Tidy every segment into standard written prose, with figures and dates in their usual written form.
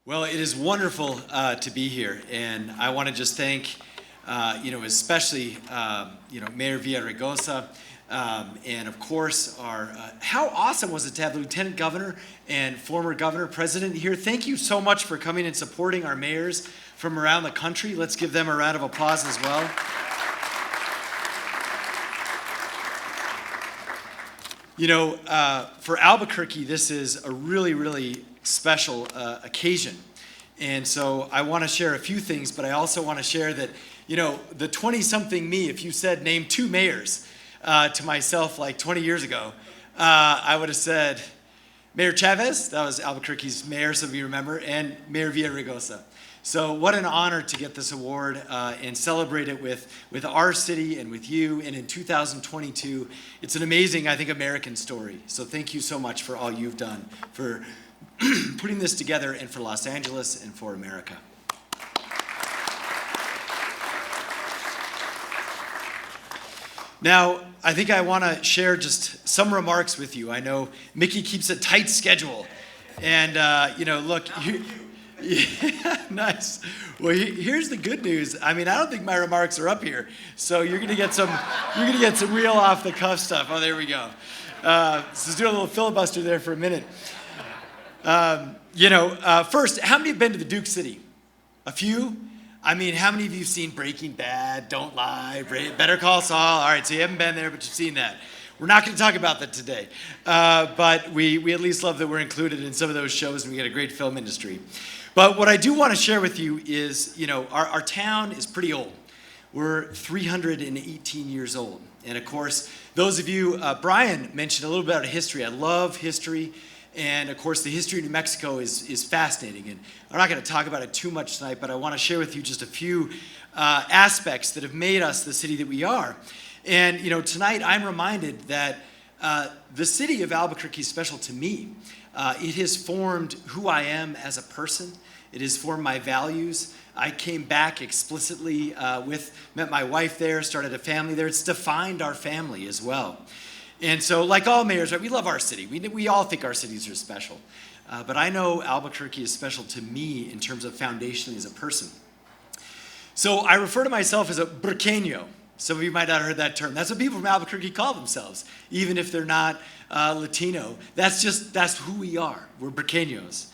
Well, it is wonderful to be here, and I want to just thank, especially, Mayor Villaraigosa, and of course, our. How awesome was it to have the Lieutenant Governor and former Governor President here? Thank you so much for coming and supporting our mayors from around the country. Let's give them a round of applause as well. For Albuquerque, this is a really, really special occasion. And so I want to share a few things, but I also want to share that, the 20-something me, if you said name two mayors to myself like 20 years ago, I would have said Mayor Chavez, that was Albuquerque's mayor, some of you remember, and Mayor Villaraigosa. So what an honor to get this award and celebrate it with our city and with you. And in 2022, it's an amazing, I think, American story. So thank you so much for all you've done for putting this together and for Los Angeles and for America. Now, I think I want to share just some remarks with you. I know Mickey keeps a tight schedule. And, look, yeah, nice. Well, here's the good news. I mean, I don't think my remarks are up here, so you're gonna get some real off the cuff stuff. Oh, there we go. So let's do a little filibuster there for a minute. First, how many have been to the Duke City? A few? I mean, how many of you have seen Breaking Bad, Don't Lie, Better Call Saul? All right, so you haven't been there, but you've seen that. We're not going to talk about that today, but we at least love that we're included in some of those shows, and we got a great film industry. But what I do want to share with you is, our town is pretty old. We're 318 years old. And of course, those of you, Brian mentioned a little bit about history. I love history. And of course, the history of New Mexico is fascinating. And I'm not going to talk about it too much tonight, but I want to share with you just a few aspects that have made us the city that we are. And, tonight I'm reminded that the city of Albuquerque is special to me. It has formed who I am as a person. It has formed my values. I came back explicitly met my wife there, started a family there. It's defined our family as well. And so, like all mayors, right, we love our city. We all think our cities are special. But I know Albuquerque is special to me in terms of foundationally as a person. So I refer to myself as a Burqueño. Some of you might not have heard that term. That's what people from Albuquerque call themselves, even if they're not Latino. That's who we are. We're Burqueños.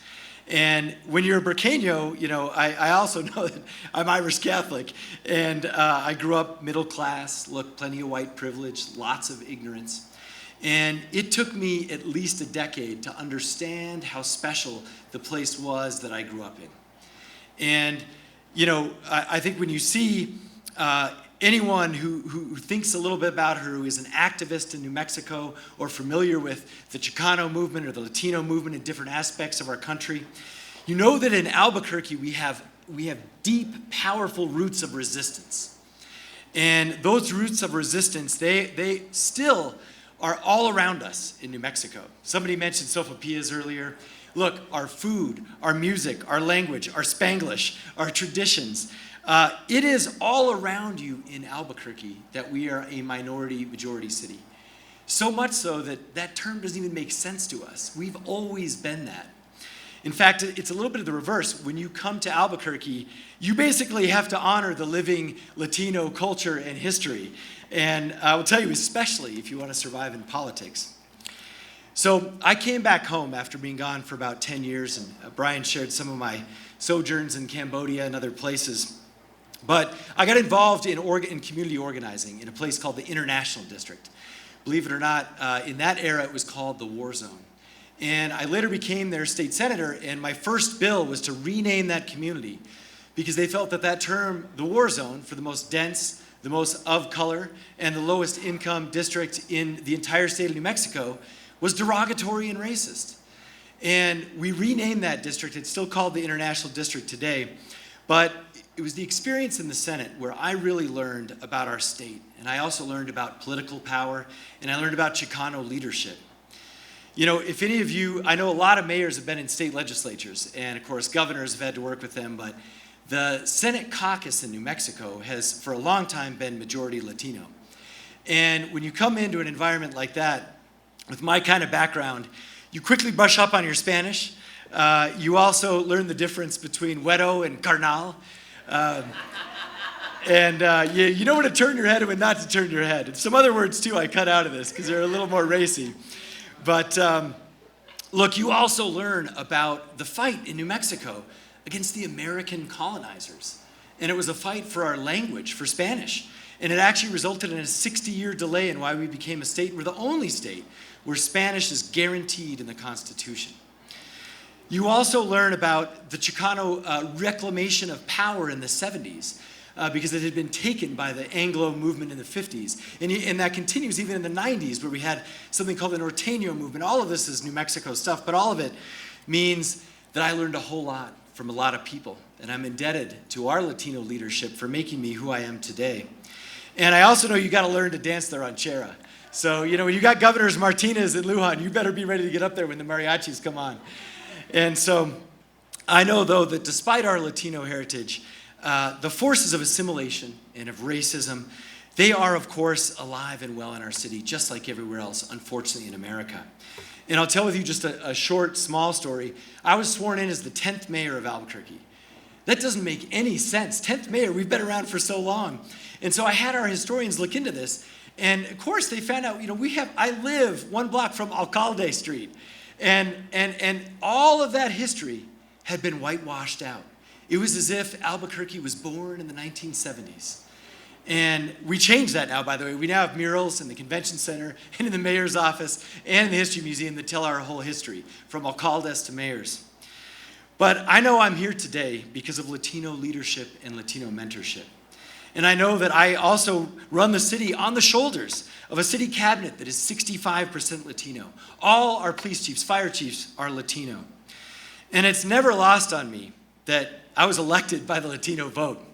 And when you're a Burqueño, I also know that I'm Irish Catholic, and I grew up middle class, look, plenty of white privilege, lots of ignorance. And it took me at least a decade to understand how special the place was that I grew up in. And, I think when you see anyone who thinks a little bit about her, who is an activist in New Mexico or familiar with the Chicano movement or the Latino movement in different aspects of our country, you know that in Albuquerque we have deep, powerful roots of resistance. And those roots of resistance, they still are all around us in New Mexico. Somebody mentioned sopapillas earlier. Look, our food, our music, our language, our Spanglish, our traditions, it is all around you in Albuquerque that we are a minority-majority city. So much so that term doesn't even make sense to us. We've always been that. In fact, it's a little bit of the reverse. When you come to Albuquerque, you basically have to honor the living Latino culture and history. And I will tell you, especially if you want to survive in politics. So I came back home after being gone for about 10 years, and Brian shared some of my sojourns in Cambodia and other places. But I got involved in community organizing in a place called the International District. Believe it or not, in that era, it was called the War Zone. And I later became their state senator, and my first bill was to rename that community because they felt that term, the War Zone, for the most dense, the most of color, and the lowest income district in the entire state of New Mexico, was derogatory and racist. And we renamed that district. It's still called the International District today. But it was the experience in the Senate where I really learned about our state. And I also learned about political power, and I learned about Chicano leadership. If any of you, I know a lot of mayors have been in state legislatures, and of course governors have had to work with them, but the Senate caucus in New Mexico has for a long time been majority Latino. And when you come into an environment like that, with my kind of background, you quickly brush up on your Spanish. You also learn the difference between huevo and carnal. You know when to turn your head and when not to turn your head. And some other words, too, I cut out of this because they're a little more racy. But look, you also learn about the fight in New Mexico against the American colonizers. And it was a fight for our language, for Spanish. And it actually resulted in a 60-year delay in why we became a state. We're the only state where Spanish is guaranteed in the Constitution. You also learn about the Chicano reclamation of power in the 70s because it had been taken by the Anglo movement in the 50s. And that continues even in the 90s where we had something called the Norteño movement. All of this is New Mexico stuff, but all of it means that I learned a whole lot from a lot of people. And I'm indebted to our Latino leadership for making me who I am today. And I also know you got to learn to dance the ranchera. So, when you got Governors Martinez and Lujan, you better be ready to get up there when the mariachis come on. And so I know, though, that despite our Latino heritage, the forces of assimilation and of racism, they are, of course, alive and well in our city, just like everywhere else, unfortunately, in America. And I'll tell with you just a short, small story. I was sworn in as the 10th mayor of Albuquerque. That doesn't make any sense. 10th mayor, we've been around for so long. And so I had our historians look into this. And of course, they found out, I live one block from Alcalde Street. And all of that history had been whitewashed out. It was as if Albuquerque was born in the 1970s. And we changed that now, by the way. We now have murals in the convention center and in the mayor's office and in the history museum that tell our whole history, from alcaldes to mayors. But I know I'm here today because of Latino leadership and Latino mentorship. And I know that I also run the city on the shoulders of a city cabinet that is 65% Latino. All our police chiefs, fire chiefs are Latino. And it's never lost on me that I was elected by the Latino vote.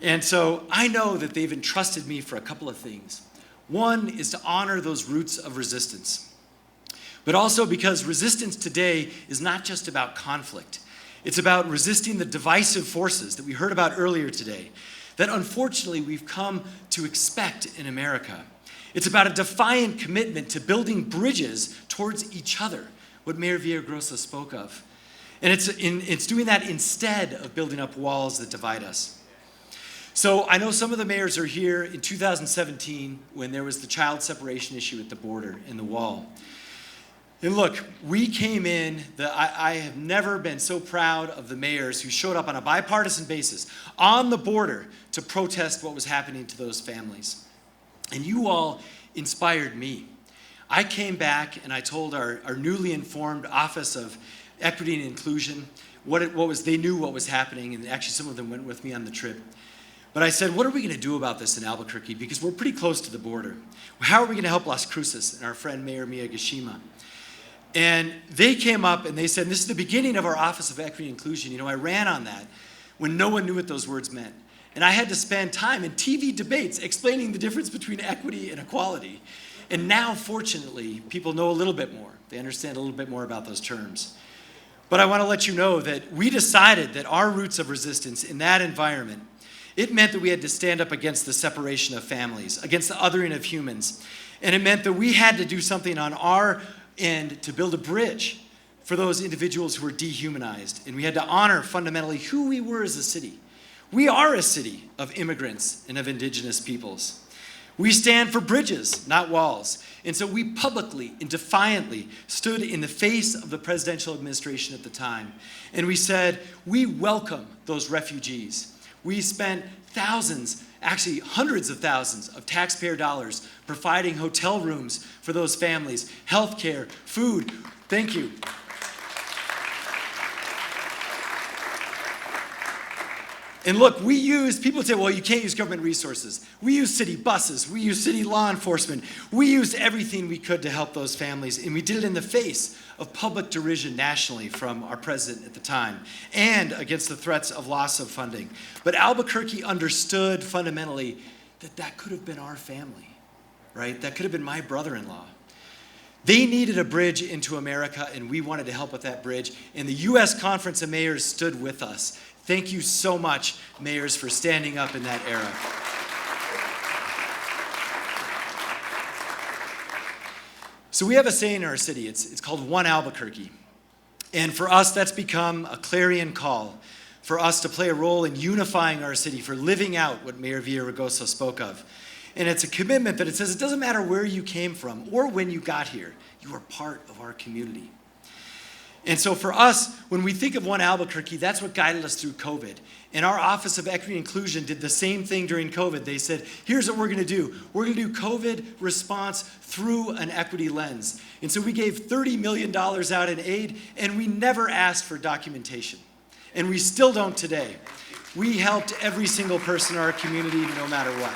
And so I know that they've entrusted me for a couple of things. One is to honor those roots of resistance, but also because resistance today is not just about conflict. It's about resisting the divisive forces that we heard about earlier today, that unfortunately we've come to expect in America. It's about a defiant commitment to building bridges towards each other, what Mayor Villagrosa spoke of. And it's doing that instead of building up walls that divide us. So I know some of the mayors are here in 2017 when there was the child separation issue at the border and the wall. And look, we came in, I have never been so proud of the mayors who showed up on a bipartisan basis on the border to protest what was happening to those families. And you all inspired me. I came back and I told our newly informed Office of Equity and Inclusion they knew what was happening, and actually some of them went with me on the trip. But I said, what are we going to do about this in Albuquerque? Because we're pretty close to the border. How are we going to help Las Cruces and our friend Mayor Miyagishima? And they came up and they said, this is the beginning of our Office of Equity and Inclusion. I ran on that when no one knew what those words meant. And I had to spend time in TV debates explaining the difference between equity and equality. And now, fortunately, people know a little bit more. They understand a little bit more about those terms. But I want to let you know that we decided that our roots of resistance in that environment, it meant that we had to stand up against the separation of families, against the othering of humans. And it meant that we had to do something on our end to build a bridge for those individuals who were dehumanized. And we had to honor fundamentally who we were as a city. We are a city of immigrants and of indigenous peoples. We stand for bridges, not walls. And so we publicly and defiantly stood in the face of the presidential administration at the time. And we said, we welcome those refugees. We spent thousands, actually hundreds of thousands of taxpayer dollars providing hotel rooms for those families, health care, food. Thank you. And look, people say, well, you can't use government resources. We use city buses. We use city law enforcement. We used everything we could to help those families. And we did it in the face of public derision nationally from our president at the time and against the threats of loss of funding. But Albuquerque understood fundamentally that could have been our family, right? That could have been my brother-in-law. They needed a bridge into America, and we wanted to help with that bridge. And the U.S. Conference of Mayors stood with us. Thank you so much, mayors, for standing up in that era. So we have a saying in our city. It's called One Albuquerque. And for us, that's become a clarion call for us to play a role in unifying our city, for living out what Mayor Villaraigosa spoke of. And it's a commitment that it says it doesn't matter where you came from or when you got here, you are part of our community. And so for us, when we think of One Albuquerque, that's what guided us through COVID. And our Office of Equity and Inclusion did the same thing during COVID. They said, here's what we're going to do. We're going to do COVID response through an equity lens. And so we gave $30 million out in aid, and we never asked for documentation. And we still don't today. We helped every single person in our community, no matter what.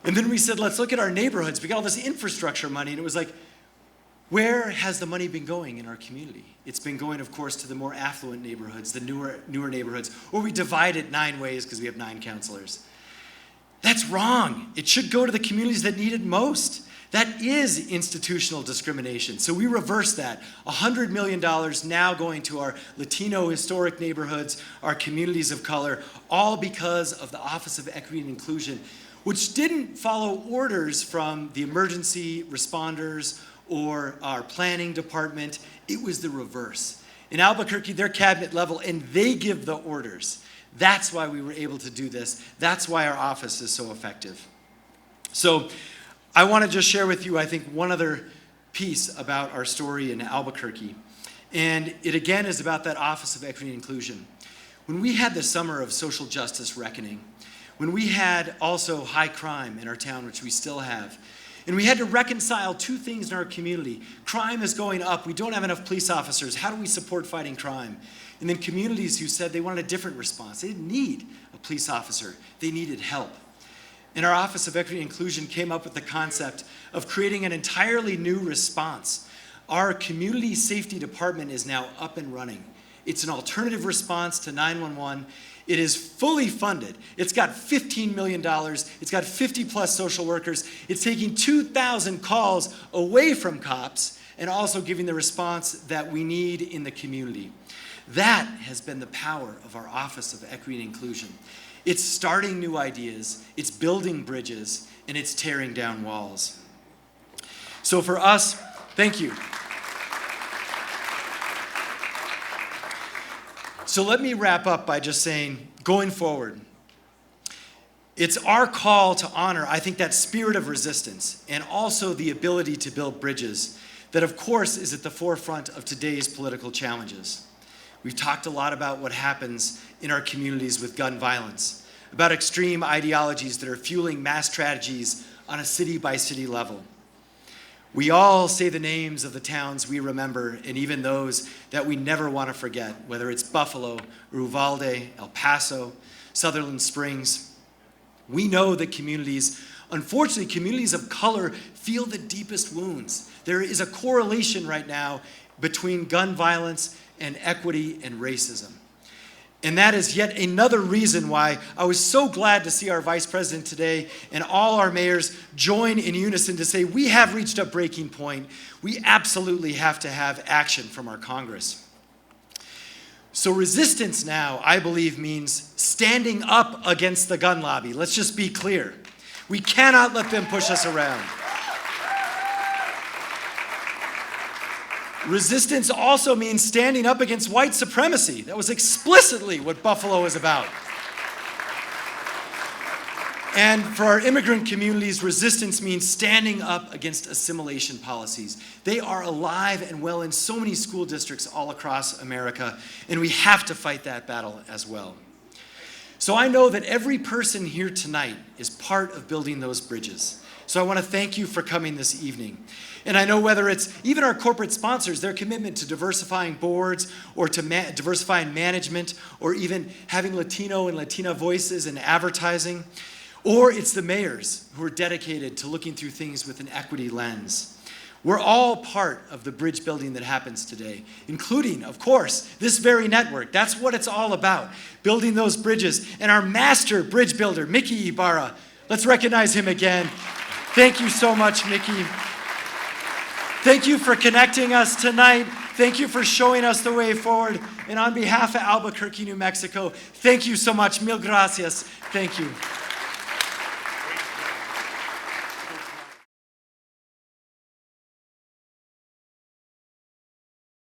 And then we said, let's look at our neighborhoods. We got all this infrastructure money, and it was like, where has the money been going in our community? It's been going, of course, to the more affluent neighborhoods, the newer neighborhoods, or we divide it 9 ways because we have 9 counselors. That's wrong. It should go to the communities that need it most. That is institutional discrimination. So we reverse that. $100 million now going to our Latino historic neighborhoods, our communities of color, all because of the Office of Equity and Inclusion, which didn't follow orders from the emergency responders or our planning department. It was the reverse. In Albuquerque, they're cabinet level, and they give the orders. That's why we were able to do this. That's why our office is so effective. So I want to just share with you, I think, one other piece about our story in Albuquerque. And it, again, is about that Office of Equity and Inclusion. When we had the summer of social justice reckoning, when we had also high crime in our town, which we still have, and we had to reconcile 2 things in our community. Crime is going up. We don't have enough police officers. How do we support fighting crime? And then communities who said they wanted a different response. They didn't need a police officer. They needed help. And our Office of Equity and Inclusion came up with the concept of creating an entirely new response. Our community safety department is now up and running. It's an alternative response to 911. It is fully funded. It's got $15 million. It's got 50 plus social workers. It's taking 2,000 calls away from cops and also giving the response that we need in the community. That has been the power of our Office of Equity and Inclusion. It's starting new ideas, it's building bridges, and it's tearing down walls. So for us, thank you. So let me wrap up by just saying, going forward, it's our call to honor, I think, that spirit of resistance and also the ability to build bridges that, of course, is at the forefront of today's political challenges. We've talked a lot about what happens in our communities with gun violence, about extreme ideologies that are fueling mass tragedies on a city-by-city level. We all say the names of the towns we remember, and even those that we never want to forget, whether it's Buffalo, Uvalde, El Paso, Sutherland Springs. We know that communities, unfortunately, communities of color feel the deepest wounds. There is a correlation right now between gun violence and equity and racism. And that is yet another reason why I was so glad to see our vice president today and all our mayors join in unison to say we have reached a breaking point. We absolutely have to have action from our Congress. So resistance now, I believe, means standing up against the gun lobby. Let's just be clear. We cannot let them push us around. Resistance also means standing up against white supremacy. That was explicitly what Buffalo is about. And for our immigrant communities, resistance means standing up against assimilation policies. They are alive and well in so many school districts all across America, and we have to fight that battle as well. So I know that every person here tonight is part of building those bridges. So I want to thank you for coming this evening. And I know whether it's even our corporate sponsors, their commitment to diversifying boards or to diversifying management or even having Latino and Latina voices in advertising, or it's the mayors who are dedicated to looking through things with an equity lens. We're all part of the bridge building that happens today, including, of course, this very network. That's what it's all about, building those bridges. And our master bridge builder, Mickey Ibarra, let's recognize him again. Thank you so much, Mickey. Thank you for connecting us tonight. Thank you for showing us the way forward. And on behalf of Albuquerque, New Mexico, thank you so much. Mil gracias. Thank you.